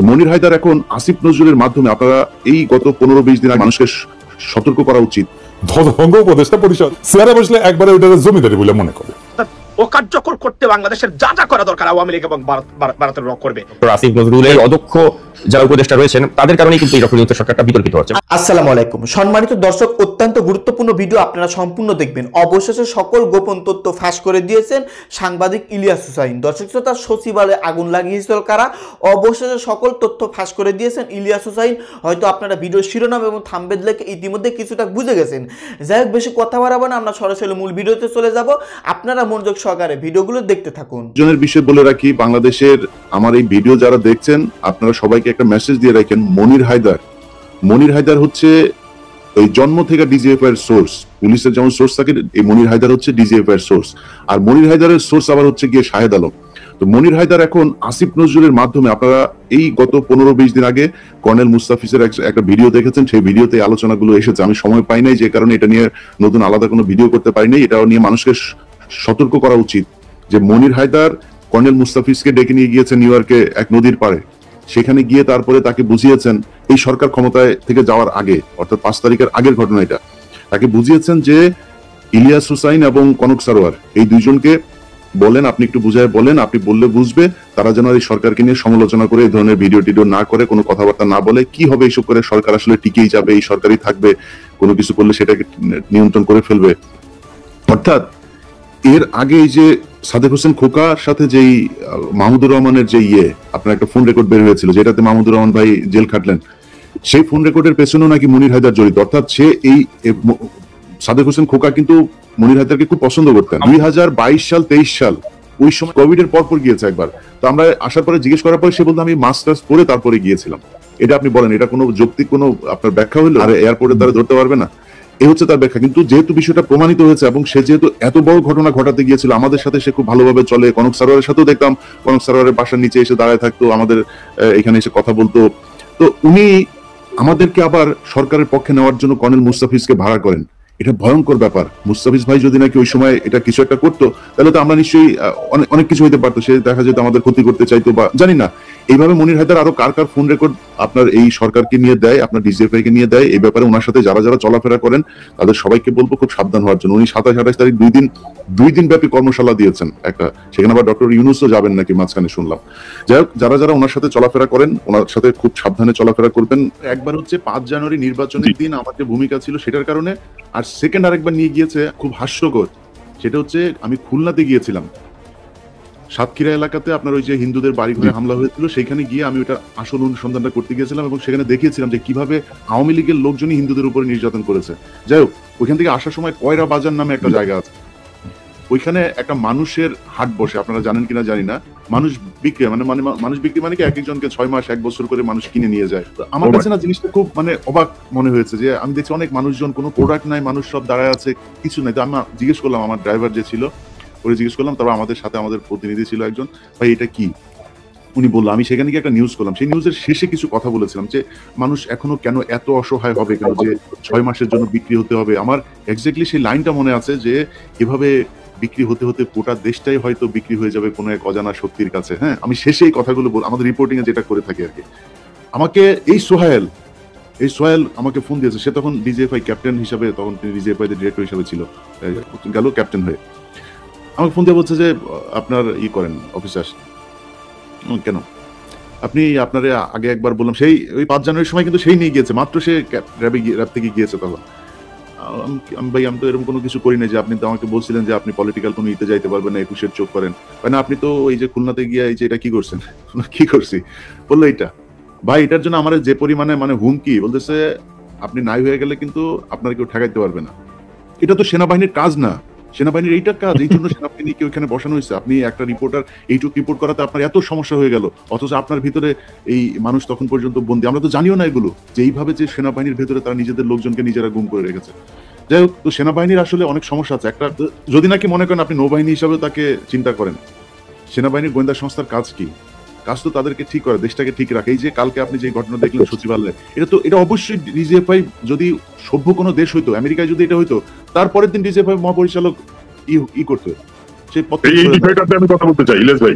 তো মনির হায়দার এখন আসিফ নজরুলের মাধ্যমে আপনারা এই গত 15-20 দিন আগে মানুষকে সতর্ক করা উচিত। বঙ্গ উপদেষ্টা পরিষদ চেয়ারে বসলে একবারে ওইটা জমিদারি বলে মনে করে ও কার্যকর করতে বাংলাদেশের যা যা করা দরকার আওয়ামী লীগ এবং ভারতের করবে। আসিফ নজরুলের অদক্ষ যারা উপদেষ্টা রয়েছেন তাদের কারণেই কিন্তু এই ডক্টর ইউনূস সরকারটা বিতর্কিত হচ্ছে। আসসালামু আলাইকুম সম্মানিত দর্শক, অত্যন্ত গুরুত্বপূর্ণ ভিডিও আপনারা সম্পূর্ণ দেখবেন। অবশেষে সকল গোপন তথ্য ফাঁস করে দিয়েছেন সাংবাদিক ইলিয়াস হুসাইন। দর্শক শ্রোতা, সচিবালয়ে আগুন লাগিয়েছিল কারা? অবশেষে সকল তথ্য ফাঁস করে দিয়েছেন ইলিয়াস হুসাইন। হয়তো আপনারা ভিডিওর শিরোনাম এবং থাম্বনেল দেখে ইতিমধ্যে কিছুটা বুঝে গেছেন। যাই হোক, বেশি কথা বাড়াবো না, আমরা সরাসরি মূল ভিডিওতে চলে যাব। আপনারা মনোযোগ সহকারে ভিডিওগুলো দেখতে থাকুন। জনের বিষয়ে বলে রাখি, বাংলাদেশের আমার এই ভিডিও যারা দেখছেন আপনারা সবাইকে একটা মেসেজ দিয়ে রাখেন। মনির হায়দার হচ্ছে এই জন্ম থেকে ডিজিএফআই এর সোর্স। পুলিশের যেমন সোর্স থাকে, এই মনির হায়দার হচ্ছে ডিজিএফআই এর সোর্স। আর মনির হায়দারের সোর্স আবার হচ্ছে গিয়ে শাহেদ আলম। তো মনির হায়দার এখন আসিফ নজরুলের মাধ্যমে, আপনারা এই গত 15-20 দিন আগে কর্নেল মুস্তাফিজের একটা ভিডিও দেখেছেন, সেই ভিডিওতে আলোচনাগুলো এসেছে। আমি সময় পাই নাই, যে কারণে এটা নিয়ে নতুন আলাদা কোনো ভিডিও করতে পারি নাই। এটাও নিয়ে মানুষকে সতর্ক করা উচিত যে মনির হায়দার কর্নেল মুস্তাফিজকে ডেকে নিয়ে গিয়েছে নিউ ইয়র্কে এক নদীর পাড়ে। সেখানে গিয়ে তারপরে তাকে বুঝিয়েছেন, এই সরকার ক্ষমতায় থেকে যাওয়ার আগে, অর্থাৎ 5 তারিখের আগের ঘটনা এটা, তাকে বুঝিয়েছেন যে ইলিয়াস হুসাইন এবং কনক সারোয়ার এই দুইজনকে বলেন, আপনি একটু বুঝায় বলেন, আপনি বললে বুঝবে, তারা যেন এই সরকারকে নিয়ে সমালোচনা করে এই ধরনের ভিডিও টিডিও না করে, কোনো কথাবার্তা না বলে। কি হবে এইসব করে? সরকার আসলে টিকেই যাবে, এই সরকারই থাকবে, কোনো কিছু করলে সেটাকে নিয়ন্ত্রণ করে ফেলবে। অর্থাৎ এর আগে এই যে সাদেক হোসেন খোকার সাথে যেই মাহমুদুর রহমানের যে আপনার একটা ফোন রেকর্ড বের হয়েছিল, যেটাতে মাহমুদুর রহমান ভাই জেল খাটলেন, সেই ফোন রেকর্ডের পেছনেও নাকি মনির হায়দার জড়িত। অর্থাৎ সে এই সাদেক হোসেন খোকা কিন্তু মনির হায়দারকে খুব পছন্দ করতেন। 2022 সাল 23 সাল ওই সময় কোভিড এর পর গিয়েছে একবার। তো আমরা আসার পরে জিজ্ঞেস করার পরে সে বলতো আমি মাস্টার্স পড়ে তারপরে গিয়েছিলাম। এটা আপনি বলেন, এটা কোনো যৌক্তিক কোনো আপনার ব্যাখ্যা হলো? আর এয়ারপোর্টে তারা ধরতে পারবে না? এই হচ্ছে তার ব্যাখ্যা। কিন্তু যেহেতু বিষয়টা প্রমাণিত হয়েছে এবং সে যেহেতু এত বড় ঘটনা ঘটাতে গিয়েছিল, আমাদের সাথে সে খুব ভালোভাবে চলে। কনক সারোয়ারের সাথেও দেখতাম, কনক সারোয়ারের বাসার নিচে এসে দাঁড়ায় থাকতো, আমাদের এখানে এসে কথা বলতো। তো উনি আমাদেরকে আবার সরকারের পক্ষে নেওয়ার জন্য কর্নেল মুস্তাফিজকে ভাড়া করেন। এটা ভয়ঙ্কর ব্যাপার। মুস্তাফিজ ভাই যদি নাকি ওই সময় এটা কিছু একটা করতো, তাহলে তো আমরা নিশ্চয়ই অনেক কিছু হইতে পারতো। সে দেখা যেত আমাদের ক্ষতি করতে চাইতো বা জানি না। এইভাবে মনির হায়দার আরো কার ফোন রেকর্ড আপনার এই সরকারকে নিয়ে দেয়, আপনার ডিজিএফআই কে নিয়ে দেয়। এই ব্যাপারে ওনার সাথে যারা যারা চলাফেরা করেন তাদের সবাইকে বলবো খুব সাবধান হওয়ার জন্য। উনি 27-28 তারিখ 2 দিন ব্যাপী কর্মশালা দিয়েছেন একটা, সেখানে আবার ডক্টর ইউনূসও যাবেন নাকি মাঝখানে শুনলাম। যাই হোক, যারা যারা ওনার সাথে চলাফেরা করেন ওনার সাথে খুব সাবধানে চলাফেরা করবেন। একবার হচ্ছে 5 জানুয়ারি নির্বাচনের দিন আমার যে ভূমিকা ছিল সেটার কারণে, আর সেকেন্ড আরেকবার নিয়ে গিয়েছে খুব হাস্যকর। সেটা হচ্ছে আমি খুলনাতে গিয়েছিলাম, সাতক্ষীরা এলাকাতে আপনার ওই যে হিন্দুদের বাড়ি ঘরে হামলা হয়েছিল, সেখানে গিয়ে আমি ওটা আসল অনুসন্ধানটা করতে গিয়েছিলাম এবং সেখানে দেখিয়েছিলাম যে কিভাবে আওয়ামী লীগের লোকজনই হিন্দুদের উপরে নির্যাতন করেছে। যাই হোক, ওইখান থেকে আসার সময় কয়রা বাজার নামে একটা জায়গা আছে, ওইখানে একটা মানুষের হাট বসে, আপনারা জানেন কিনা জানি না। মানুষ বিক্রি মানুষ বিক্রি মানে কি, এক একজনকে 6 মাস 1 বছর করে মানুষ কিনে নিয়ে যায়। তো আমার কাছে না জিনিসটা খুব অবাক মনে হয়েছে যে আমি দেখছি অনেক মানুষজন, কোনো প্রোডাক্ট নাই, মানুষ সব দাঁড়ায় আছে, কিছু নাই। তো আমি জিজ্ঞেস করলাম আমার ড্রাইভার যে ছিল, ওরে জিজ্ঞেস করলাম, তারপর আমাদের সাথে আমাদের প্রতিনিধি ছিল একজন, ভাই এটা কি? উনি বললো, আমি সেখানে গিয়ে একটা নিউজ করলাম, সেই নিউজের শেষে কিছু কথা বলেছিলাম যে মানুষ এখনো কেন এত অসহায় হবে, কেন যে 6 মাসের জন্য বিক্রি হতে হবে। আমার এক্স্যাক্টলি সেই লাইনটা মনে আছে যে এভাবে বিক্রি হতে হতে গোটা দেশটাই হয়তো বিক্রি হয়ে যাবে কোনো এক অজানা শক্তির কাছে। হ্যাঁ, আমি শেষে এই কথাগুলো আমাদের রিপোর্টিং এ যেটা করে থাকি আর কি। আমাকে এই সোহেল আমাকে ফোন দিয়েছে। সে তখন ডিজিএফআই ক্যাপ্টেন হিসাবে, তখন তিনি ডিজিএফআই এর ডিরেক্টর হিসাবে ছিল, গেল ক্যাপ্টেন হয়ে। আমাকে ফোন দিয়ে বলছে যে আপনার করেন অফিসার। কেন? আপনি আপনার আগে একবার বললাম, সেই ওই 5 জানুয়ারির সময় কিন্তু সেই নিয়ে গিয়েছে, মাত্র সে র্যাব থেকে গিয়েছে তখন। ভাই আমি তো এরকম কোনো কিছু করি না, যে আপনি তো আমাকে বলছিলেন যে আপনি পলিটিক্যাল কোনো ইতে যাইতে পারবেন না, 21-এর চোখ করেন। না, আপনি তো এই যে খুলনাতে গিয়ে এই যে এটা কি করছেন? কি করছি বললো, এইটা ভাই, এটার জন্য আমার যে পরিমাণে হুমকি, বলতেছে আপনি নাই হয়ে গেলে কিন্তু আপনার কেউ ঠেকাইতে পারবে না। এটা তো সেনাবাহিনীর কাজ না, সেনাবাহিনীর এইটার কাজ। এই জন্য সেনাবাহিনীকে ওইখানে বসানো হয়েছে। আপনি একটা রিপোর্টার এইটুক রিপোর্ট করাতে আপনার এত সমস্যা হয়ে গেল, অথচ আপনার ভিতরে এই মানুষ তখন পর্যন্ত বন্দী। আমরা তো জানিও না এগুলো, যে এইভাবে যে সেনাবাহিনীর ভেতরে তারা নিজেদের লোকজনকে নিজেরা গুম করে রেখেছে। যাই হোক, তো সেনাবাহিনীর আসলে অনেক সমস্যা আছে। একটা যদি নাকি মনে করেন আপনি নৌবাহিনী হিসাবে তাকে চিন্তা করেন, সেনাবাহিনীর গোয়েন্দা সংস্থার কাজ কি? কাজ তো তাদেরকে ঠিক করে, দেশটাকে ঠিক রাখে। এই যে কালকে আপনি যে ঘটনা দেখলেন সচিবালয়ে, এটা অবশ্যই ডিজিএফআই যদি সভ্য কোনো দেশ হইতো, আমেরিকায় যদি এটা হইতো, তারপরের দিন ডিজিএফআই মহাপরিচালক করতো। সেই এই বিষয়টাতে আমি কথা বলতে চাই ইলিয়াস ভাই।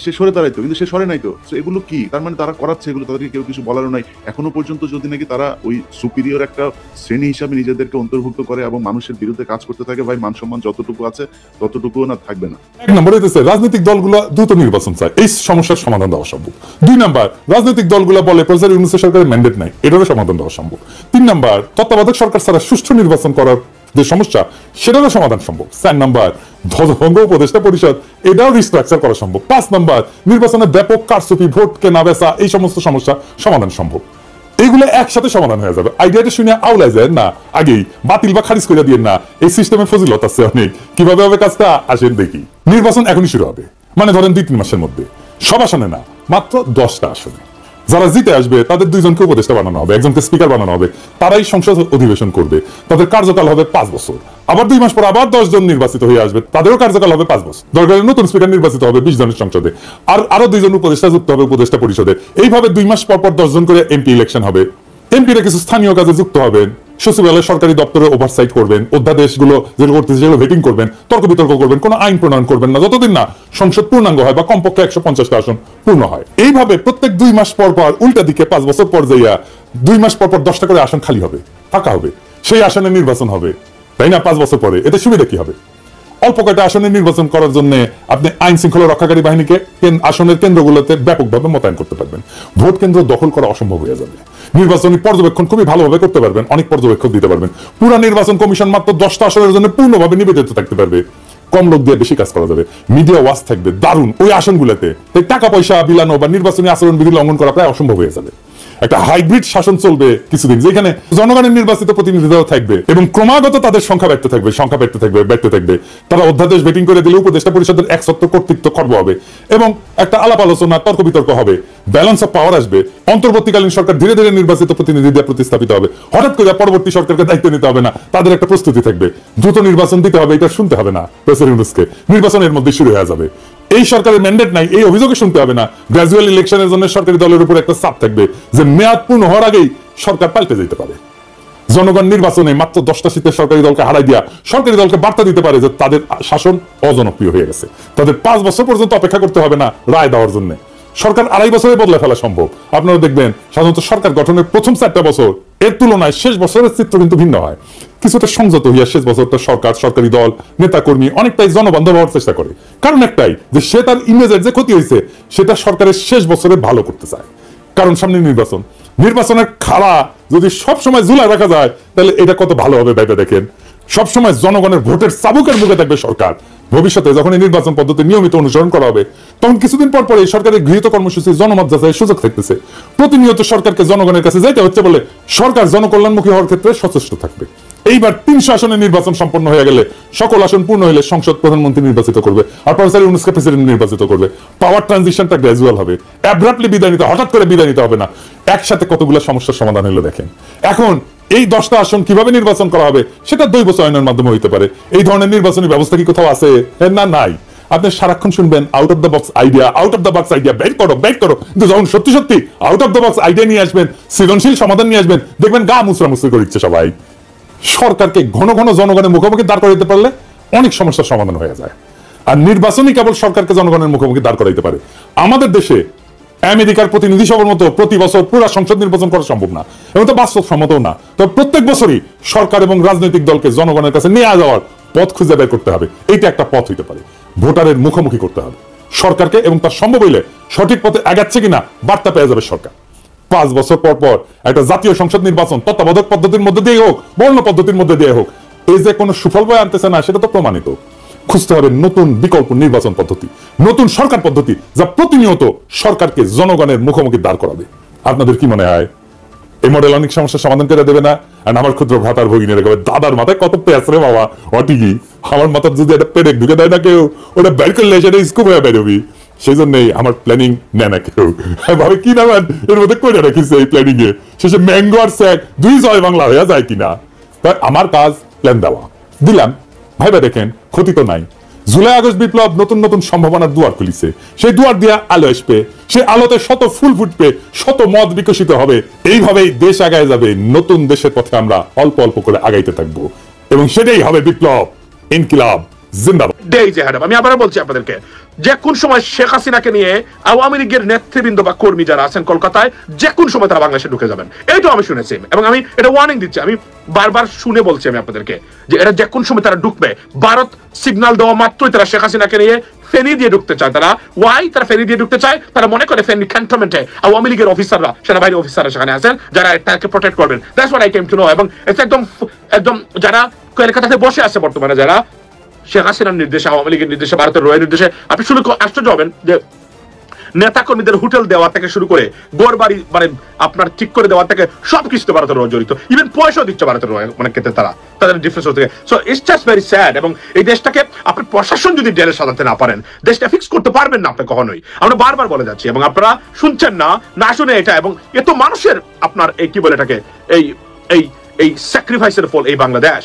সে সরে দাঁড়াইতো, কিন্তু সে সরে নাই তো। এগুলো কি তার মানে? তারা করাচ্ছে এগুলো, তাদেরকে কেউ কিছু বলারও নাই এখনো পর্যন্ত। যদি নাকি তারা ওই সুপিরিয়র একটা শ্রেণী হিসাবে নিজেদেরকে অন্তর্ভুক্ত করে এবং মানুষের বিরুদ্ধে কাজ করতে থাকে, ভাই মান সম্মান যতটুকু আছে ততটুকুও না থাকবে না। এক নম্বর হইতেছে রাজনৈতিক দলগুলো দ্রুত নির্বাচন চায়, এই সমস্যার সমাধান দেওয়া সম্ভব। 2 নাম্বার, রাজনৈতিক দলগুলো বলে প্রফেসর ইউনূসের সরকারের ম্যান্ডেট নাই, এটারও সমাধান দেওয়া সম্ভব। 3 নাম্বার, তত্ত্বাবধায়ক সরকার ছাড়া সুষ্ঠু নির্বাচন করার যে সমস্যা সেটারও সমাধান সম্ভব। 4 নাম্বার, ধ্বজভঙ্গ উপদেষ্টা পরিষদ এটাও রিস্ট্রাকচার করা সম্ভব। 5 নাম্বার, নির্বাচনে ব্যাপক কারচুপি, ভোট কেনা বেচা, এই সমস্ত সমস্যা সমাধান সম্ভব। এইগুলো একসাথে সমাধান হয়ে যাবে। আইডিয়াটা শুনে আউলাই যায় না, আগেই বাতিল বা খারিজ করে দিয়ে না, এই সিস্টেমে ফজিলত আছে অনেক। কিভাবে হবে কাজটা আসেন দেখি। নির্বাচন এখনই শুরু হবে, মানে ধরেন 2-3 মাসের মধ্যে। সব আসনে না, মাত্র 10টা আসনে। যারা জিতে আসবে তাদের 2 জনকে উপদেষ্টা বানানো হবে, একজনকে স্পিকার বানানো হবে, তারাই সংসদ অধিবেশন করবে। তাদের কার্যকাল হবে 5 বছর। আবার 2 মাস পর আবার 10 জন নির্বাচিত হয়ে আসবে, তাদেরও কার্যকাল হবে 5 বছর। দরকারে নতুন স্পিকার নির্বাচিত হবে 20 জনের সংসদে, আর আরো 2 জন উপদেষ্টা যুক্ত হবে উপদেষ্টা পরিষদে। এইভাবে 2 মাস পর 10 জন করে এমপি ইলেকশন হবে। এমপিরা কিছু স্থানীয় কাজে যুক্ত হবেন, সচিবালয় সরকারি দপ্তরে ওভারসাইট করবেন, অধ্যাদেশগুলো যেগুলো করতেছে সেগুলো ভেটিং করবেন, তর্ক বিতর্ক করবেন, কোনো আইন প্রণয়ন করবেন না যতদিন না সংসদ পূর্ণাঙ্গ হয় বা কমপক্ষে 150টা আসন পূর্ণ হয়। এইভাবে প্রত্যেক 2 মাস পর উল্টা দিকে 5 বছর পর যাইয়া 2 মাস পর 10টা করে আসন খালি হবে, ফাঁকা হবে, সেই আসনে নির্বাচন হবে, তাই না? 5 বছর পরে এতে সুবিধা কি হবে? অল্প কয়েকটা আসনে নির্বাচন করার জন্য আপনি আইন শৃঙ্খলা রক্ষাকারী বাহিনীকে আসনের কেন্দ্রগুলোতে ব্যাপকভাবে মোতায়েন করতে পারবেন। ভোট কেন্দ্র দখল করা অসম্ভব হয়ে যাবে। নির্বাচনী পর্যবেক্ষণ খুবই ভালোভাবে করতে পারবেন, অনেক পর্যবেক্ষক দিতে পারবেন। পুরা নির্বাচন কমিশন মাত্র 10টা আসনের জন্য পূর্ণভাবে নিবেদিত থাকতে পারবে। কম লোক দিয়ে বেশি কাজ করা যাবে। মিডিয়া ওয়াচ থাকবে দারুণ ওই আসনগুলোতে, তাই টাকা পয়সা বিলানো বা নির্বাচনী আচরণ বিধি লঙ্ঘন করা প্রায় অসম্ভব হয়ে যাবে। একটা হাইব্রিড শাসন চলবে কিছুদিন, যেখানে জনগণের নির্বাচিত প্রতিনিধিরাও থাকবে এবং ক্রমাগত তাদের সংখ্যা বাড়তে থাকবে। তারা অধ্যাদেশ ভেটিং করে দিলে উপদেষ্টা পরিষদের একসত্ব কর্তৃত্ব খর্ব হবে এবং একটা আলাপ আলোচনা তর্ক বিতর্ক হবে, ব্যালেন্স অফ পাওয়ার আসবে। অন্তর্বর্তীকালীন সরকার ধীরে ধীরে নির্বাচিত প্রতিনিধি দিয়ে প্রতিস্থাপিত হবে। হঠাৎ করে পরবর্তী সরকারকে দায়িত্ব নিতে হবে না, তাদের একটা প্রস্তুতি থাকবে। দ্রুত নির্বাচন দিতে হবে, এটা শুনতে হবে না প্রফেসর ইউনূসকে, নির্বাচনের মধ্যে শুরু হয়ে যাবে। এই সরকারের ম্যান্ডেট নাই, এই অভিযোগে শুনতে হবে না। গ্র্যাজুয়াল ইলেকশনের জন্য সরকারি দলের উপর একটা চাপ থাকবে যে মেয়াদ পূর্ণ হওয়ার আগেই সরকার পাল্টে যেতে পারে। জনগণ নির্বাচনে মাত্র 10টা সিটের সরকারি দলকে হারাই দিয়া সরকারি দলকে বার্তা দিতে পারে যে তাদের শাসন অজনপ্রিয় হয়ে গেছে, তাদের 5 বছর পর্যন্ত অপেক্ষা করতে হবে না রায় দেওয়ার জন্য। সরকার 2.5 বছরে বদলে ফেলা সম্ভব। আপনারা দেখবেন সাধারণত সরকার গঠনের প্রথম 4টা বছর এর তুলনায় শেষ বছরের চিত্র কিন্তু ভিন্ন হয়। কিছুটা সংযত হইয়া শেষ বছরটা সরকার, সরকারি দল, নেতা কর্মী অনেকটাই জনবান্ধব হওয়ার চেষ্টা করে। কারণ একটাই, যে সে তার ইমেজের যে ক্ষতি হয়েছে সেটা সরকারের শেষ বছরে ভালো করতে চায়। কারণ সামনে নির্বাচনের খাড়া যদি সবসময় ঝুলা রাখা যায় তাহলে এটা কত ভালো হবে ভেবে দেখেন। সবসময় জনগণের ভোটের চাবুকের মুখে থাকবে সরকার। ভবিষ্যতে যখন এই নির্বাচন পদ্ধতি নিয়মিত অনুসরণ করা হবে তখন কিছুদিন পর এই সরকারের গৃহীত কর্মসূচি জনমত যাচাইয়ের সুযোগ থাকতেছে। প্রতিনিয়ত সরকারকে জনগণের কাছে যাইতে হচ্ছে বলে সরকার জনকল্যাণমুখী হওয়ার ক্ষেত্রে সচেষ্ট থাকবে। এইবার 300 আসনের নির্বাচন সম্পন্ন হয়ে গেলে, সকল আসন পূর্ণ হলে সংসদ প্রধানমন্ত্রী নির্বাচিত করবে আর প্রফেসর ইউনূসকে প্রেসিডেন্ট নির্বাচিত করবে। পাওয়ার ট্রানজিশনটা গ্র্যাজুয়াল হবে, অ্যাব্রাপ্টলি বিদায় নিতে, হঠাৎ করে বিদায় নিতে হবে না। একসাথে কতগুলো সমস্যার সমাধান হলো দেখেন। এখন এই 10টা আসন কিভাবে নির্বাচন করা হবে সেটা দৈব চয়নের মাধ্যমে হইতে পারে। এই ধরনের নির্বাচনী ব্যবস্থা কি কোথাও আছে? না, নাই। আপনি সারাক্ষণ শুনবেন out of the box idea, বের করো। কিন্তু যখন সত্যি out of the box idea নিয়ে আসবেন, সৃজনশীল সমাধান নিয়ে আসবেন, দেখবেন গা মুচড়ামুচড়ি করে দিচ্ছে সবাই। সরকারকে ঘন ঘন জনগণের মুখোমুখি দাঁড় করাইতে পারলে অনেক সমস্যার সমাধান হয়ে যায়। আর নির্বাচনই কেবল সরকারকে জনগণের মুখোমুখি দাঁড় করাইতে পারে। আমাদের দেশে আমেরিকার প্রতিনিধি সভার মতো প্রতি বছর পুরো সংসদ নির্বাচন করা সম্ভব না এবং তো বাস্তবসম্মতও না। তবে প্রত্যেক বছরই সরকার এবং রাজনৈতিক দলকে জনগণের কাছে নিয়ে যাওয়ার পথ খুঁজে বের করতে হবে। এইটা একটা পথ হইতে পারে। ভোটারের মুখোমুখি করতে হবে সরকারকে এবং তার সম্ভব হইলে সঠিক পথে আগাচ্ছে কিনা বার্তা পেয়ে যাবে সরকার। 5 বছর পর একটা জাতীয় সংসদ নির্বাচন তত্ত্বাবধায়ক পদ্ধতির মধ্যে দিয়ে হোক, বর্ণ পদ্ধতির মধ্যে দিয়ে হোক, এই যে কোনো সুফল বয়ে আনতেছে না সেটা তো প্রমাণিত। খুঁজতে হবে নতুন বিকল্প নির্বাচন পদ্ধতি, নতুন সরকার পদ্ধতি যা প্রতিনিয়ত সরকারকে জনগণের মুখোমুখি দাঁড় করাবে। আপনাদের কি মনে হয় এই মডেল অনেক সমস্যার সমাধান করে দেবে না? আর আমার ক্ষুদ্র ভ্রাতার ভগিনীরা কবে দাদার মাথায় কত পেঁয়াজ রে বাবা, অটিকি আমার মাথার যদি একটা পেরেক ঢুকে দেয় না কেউ, ওটা বের করলে সেটা স্কুপ হয়ে বেরোবি। সেই জন্যই আমার প্ল্যানিং নেয় না কেউ। ভাবে কি নামেন এর মধ্যে করে রাখিস এই প্ল্যানিং এ, শেষে ম্যাঙ্গো আর স্যাক 2 জয় বাংলা হয়ে যায় কিনা। তাই আমার কাজ প্ল্যান দেওয়া, দিলাম, ভাইবা দেখেন ক্ষতি তো নাই। জুলাই আগস্ট বিপ্লব নতুন নতুন সম্ভাবনার দুয়ার খুলিছে। সেই দুয়ার দিয়া আলো আসবে, সেই আলোতে শত ফুল ফুটবে, শত মত বিকশিত হবে। এইভাবেই দেশ আগায় যাবে। নতুন দেশের পথে আমরা অল্প অল্প করে আগাইতে থাকবো এবং সেটাই হবে বিপ্লব, ইনকিলাব। জিন্দাবাদ। Days ahead. আমি আবারও বলছি আপনাদেরকে, যে কোন সময় শেখ হাসিনাকে নিয়ে আওয়ামী লীগের নেতৃবৃন্দ বা কর্মী যারা আছেন কলকাতায়, যে কোন সময় তারা বাংলাদেশে ঢুকে যাবেন, এইটাও আমি শুনেছি এবং আমি এটা ওয়ার্নিং দিচ্ছি। আমি বারবার শুনে বলছি আমি আপনাদেরকে যে এটা যে কোন সময় তারা ঢুকবে। ভারত সিগন্যাল দেওয়া মাত্রই তারা শেখ হাসিনাকে নিয়ে ফেনী দিয়ে ঢুকতে চায়। তারা তারা ফেনী দিয়ে ঢুকতে চায়, তারা মনে করে ফেনী ক্যান্টনমেন্টে আওয়ামী লীগের অফিসাররা, সেনাবাহিনী অফিসাররা সেখানে আছেন যারা তাকে প্রোটেক্ট করবেন। That's what I came to know. এবং একদম একদম যারা কলকাতাতে বসে আছে বর্তমানে, যারা শেখ হাসিনার নির্দেশে, আওয়ামী লীগের নির্দেশে, ভারতের রয়ের নির্দেশে, আপনি শুনে আশ্চর্য হবেন যে নেতা কর্মীদের হোটেল দেওয়া থেকে শুরু করে গড় বাড়ি মানে আপনার ঠিক করে দেওয়া থেকে সবকিছুতে ভারতের রয় জড়িত। ইভেন পয়সাও দিচ্ছে ভারতের রয় অনেক ক্ষেত্রে তারা তাদের ডিফারেন্স থেকে। So it's just very sad. এবং এই দেশটাকে আপনি প্রশাসন যদি ডেলে সাজাতে না পারেন, দেশটা ফিক্স করতে পারবেন না আপনি কখনোই। আমরা বারবার বলে যাচ্ছি এবং আপনারা শুনছেন না, না শুনে এটা। এবং এত মানুষের আপনার এই কি বলে এটাকে এই এই এই স্যাক্রিফাইসের ফল এই বাংলাদেশ,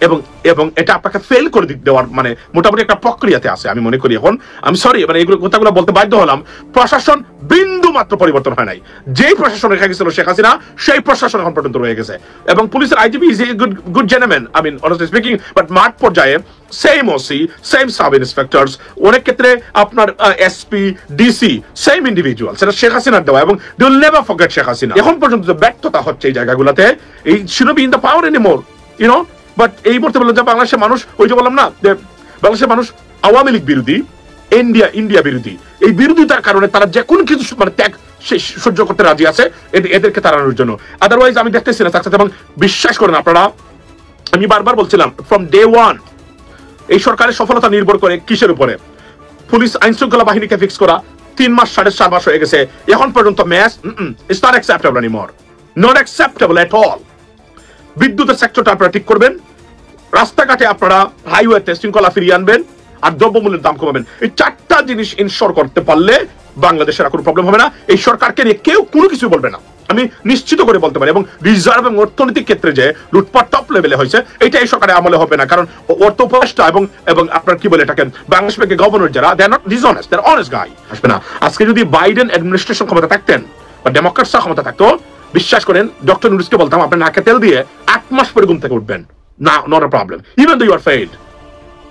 এবং এবং এটা আপনাকে ফেল করে দেওয়ার মানে মোটামুটি একটা প্রক্রিয়াতে আছে আমি মনে করি। এখন আমি সরি মানে এগুলো কথাগুলো বলতে বাধ্য হলাম। প্রশাসন বিন্দু মাত্র পরিবর্তন হয় নাই। যেই প্রশাসন রেখে গেছিল শেখ হাসিনা, সেই প্রশাসন এখন পর্যন্ত রয়ে গেছে। এবং পুলিশের IGP is a good gentleman, I mean honestly speaking, but মাঠ পর্যায়ে same OC, same sub inspectors, অনেক ক্ষেত্রে আপনার এসপি, ডিসি, সেম ইন্ডিভিজুয়াল, সেটা শেখ হাসিনার দেওয়া। এবং they will never forget Sheikh Hasina. এখন পর্যন্ত যে ব্যর্থতা হচ্ছে এই জায়গাগুলোতে, এই should be in the power anymore, you know. But এই মুহূর্তে বললাম যে বাংলাদেশের মানুষ, ওই যে বললাম না যে বাংলাদেশের মানুষ আওয়ামী লীগ বিরোধী, ইন্ডিয়া বিরোধী। এই বিরোধিতার কারণে তারা যে কোনো কিছু মানে ত্যাগ সহ্য করতে রাজি আছে এদেরকে তাড়ানোর জন্য। আদারওয়াইজ আমি দেখতেছি না সাকসেস। এবং বিশ্বাস করেন আপনারা, আমি বারবার বলছিলাম ফ্রম ডে ওয়ান, এই সরকারের সফলতা নির্ভর করে কিসের উপরে? পুলিশ আইন শৃঙ্খলা বাহিনীকে ফিক্স করা 3 মাস 4.5 মাস হয়ে গেছে, এখন পর্যন্ত match it's not acceptable anymore, not acceptable at all. বিদ্যুতের সেক্টরটা আপনারা ঠিক করবেন, রাস্তাঘাটে আপনারা হাইওয়েতে শৃঙ্খলা ফিরিয়ে আনবেন, আর দ্রব্যমূল্যের দাম কমাবেন। এই 4টা জিনিস ইনশোর করতে পারলে বাংলাদেশের আর কোনো প্রবলেম হবে না। এই সরকারকে নিয়ে কেউ কোনো কিছু বলবে না, আমি নিশ্চিত করে বলতে পারি। এবং রিজার্ভ এবং অর্থনৈতিক ক্ষেত্রে যে লুটপাট টপ লেভেলে হয়েছে, এটা এই সরকারের আমলে হবে না। কারণ অর্থ উপদেষ্টা এবং আপনার কি বলে এটাকে বাংলাদেশ ব্যাংকের গভর্নর যারা, they are not dishonest, they are honest guy. আসবে না। আজকে যদি বাইডেন অ্যাডমিনিস্ট্রেশন ক্ষমতা থাকতেন বা ডেমোক্রেটসরা ক্ষমতা থাকতো, বিশ্বাস করেন ডক্টর নুরিসকে বলতাম আপনার নাকে তেল দিয়ে 8 মাস পরে ঘুম থেকে উঠবেন না, not a problem, even though you are failed.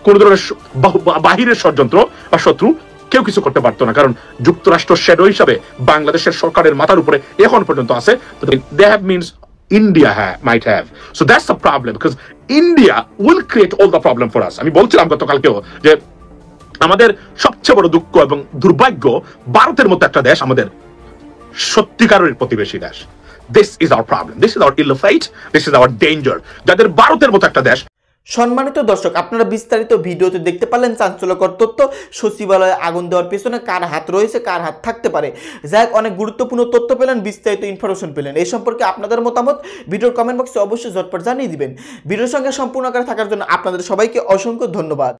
কোন ধরনের বাহিরের ষড়যন্ত্র বা শত্রু কেউ কিছু করতে পারতো না, কারণ যুক্তরাষ্ট্র শ্যাডো হিসাবে বাংলাদেশের সরকারের মাথার উপরে এখন পর্যন্ত আছে। They have means India might have. So that's the problem, because India will create all the problem for us. আমি বলছিলাম গতকালকেও যে আমাদের সবচেয়ে বড় দুঃখ এবং দুর্ভাগ্য, ভারতের মতো একটা দেশ আমাদের সত্যিকারের প্রতিবেশী দেশ। This is our problem. This is our ill fate. This is our danger. যাদের ভারতের মতো একটা দেশ। সম্মানিত দর্শক, আপনারা বিস্তারিত ভিডিওতে দেখতে পারলেন চাঞ্চল্যকর তথ্য, সচিবালয়ে আগুন দেওয়ার পেছনে কার হাত রয়েছে, কার হাত থাকতে পারে। যাই হোক, অনেক গুরুত্বপূর্ণ তথ্য পেলেন, বিস্তারিত ইনফরমেশন পেলেন। এই সম্পর্কে আপনাদের মতামত ভিডিওর কমেন্ট বক্সে অবশ্যই ঝটপট জানিয়ে দিবেন। ভিডিওর সঙ্গে সম্পূর্ণ করে থাকার জন্য আপনাদের সবাইকে অসংখ্য ধন্যবাদ।